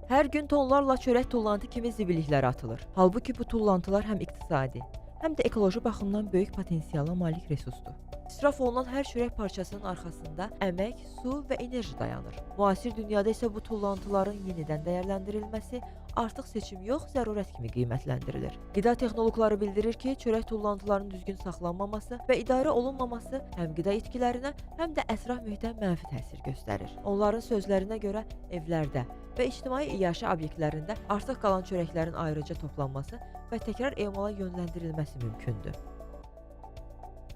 Hər gün tonlarla çörək tullantı kimi zibilliklər atılır. Halbuki bu tullantılar həm iqtisadi, həm də ekoloji baxımdan böyük potensiala malik resursdur. İsraf olunan hər çörək parçasının arxasında əmək, su və enerji dayanır. Müasir dünyada isə bu tullantıların yenidən dəyərləndirilməsi artıq seçim yox, zərurət kimi qiymətləndirilir. Qida texnoloqları bildirir ki, çörək tullantılarının düzgün saxlanmaması və idarə olunmaması həm qida itkilərinə, həm də ətraf mühitə mənfi təsir göstərir. Onların sözlərinə görə evlərdə və ictimai iaşə obyektlərində artıq qalan çörəklərin ayrıca toplanması və təkrar emala yönləndirilməsi mümkündür.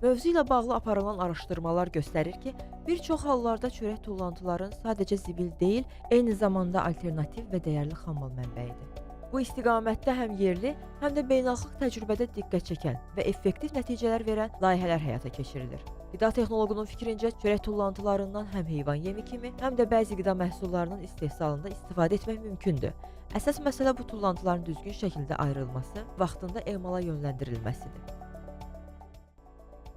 Mövzu ilə bağlı aparılan araşdırmalar göstərir ki, bir çox hallarda çörək tullantıların sadəcə zibil deyil, eyni zamanda alternativ və dəyərli xammal mənbəyidir. Bu istiqamətdə həm yerli, həm də beynəlxalq təcrübədə diqqət çəkən və effektiv nəticələr verən layihələr həyata keçirilir. Qida texnoloqunun fikrincə, çörək tullantılarından həm heyvan yemi kimi, həm də bəzi qida məhsullarının istehsalında istifadə etmək mümkündür. Əsas məsələ bu tullantıların düzgün şəkildə ayrılması, vaxtında emala yönləndirilməsidir.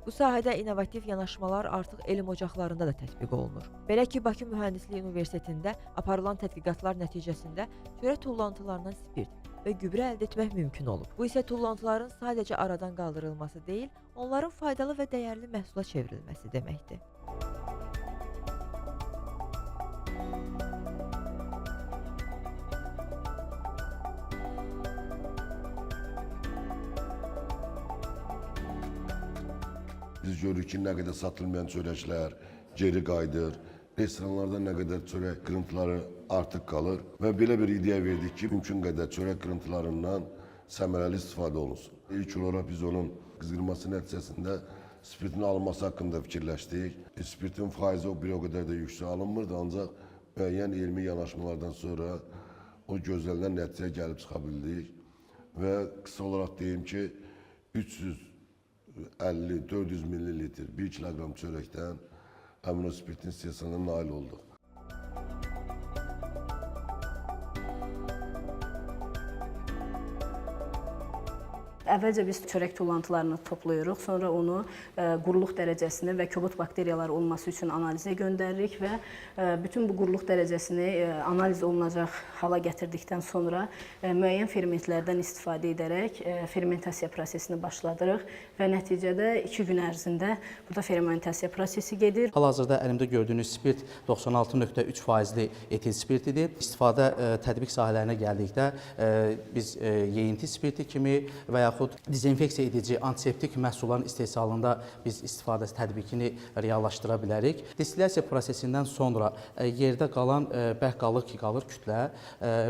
Bu sahədə innovativ yanaşmalar artıq elm ocaqlarında da tətbiq olunur. Belə ki, Bakı Mühəndislik Universitetində aparılan tədqiqatlar nəticəsində çörək tullantılarından spirt və gübrə əldə etmək mümkün olub. Bu isə tullantıların sadəcə aradan qaldırılması deyil, onların faydalı və dəyərli məhsula çevrilməsi deməkdir. Biz görürük ki, nə qədər satılmayan çörəklər geri qayıdır, restoranlarda nə qədər çörək qırıntıları artıq qalır və belə bir ideya verdik ki, mümkün qədər çörək qırıntılarından səmərəli istifadə olunsun. İlk olaraq biz onun qızdırması nəticəsində spirtin alınması haqqında fikirləşdik. Spirtin faizi o qədər də yüksək alınmırdı, ancaq müəyyən elmi yanaşmalardan sonra o gözlənilən nəticəyə gəlib çıxa bildik və qısa olaraq deyim ki, 350-400 millilitr 1 kiloqram çörəkdən həmin o spirtin istehsalına nail olduq. Əvvəlcə biz çörək tullantılarını toplayırıq, sonra onu quruluq dərəcəsini və kobud bakteriyalar olması üçün analizə göndəririk və bütün bu quruluq dərəcəsini analiz olunacaq hala gətirdikdən sonra müəyyən fermentlərdən istifadə edərək fermentasiya prosesini başladırıq və nəticədə 2 gün ərzində burada fermentasiya prosesi gedir. Hal-hazırda əlimdə gördüyünüz spirt 96,3%li etil spirtidir. İstifadə tətbiq sahələrinə gəldikdə biz yeyinti spirti kimi və yaxud dezinfeksiya edici, antiseptik məhsulların istehsalında biz istifadəsi tətbiqini reallaşdıra bilərik. Destillyasiya prosesindən sonra yerdə qalan bərk qalır ki, qalır kütlə.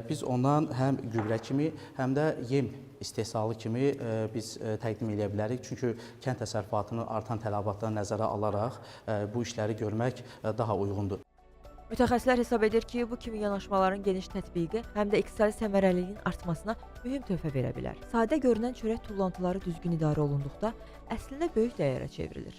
Biz ondan həm gübrə kimi, həm də yem istehsalı kimi biz təqdim edə bilərik. Çünki kənd təsərrüfatının artan tələbatlarını nəzərə alaraq bu işləri görmək daha uyğundur. Mütəxəssislər hesab edir ki, bu kimi yanaşmaların geniş tətbiqi həm də iqtisadi səmərəliliyin artmasına mühüm töhfə verə bilər. Sadə görünən çörək tullantıları düzgün idarə olunduqda əslində böyük dəyərə çevrilir.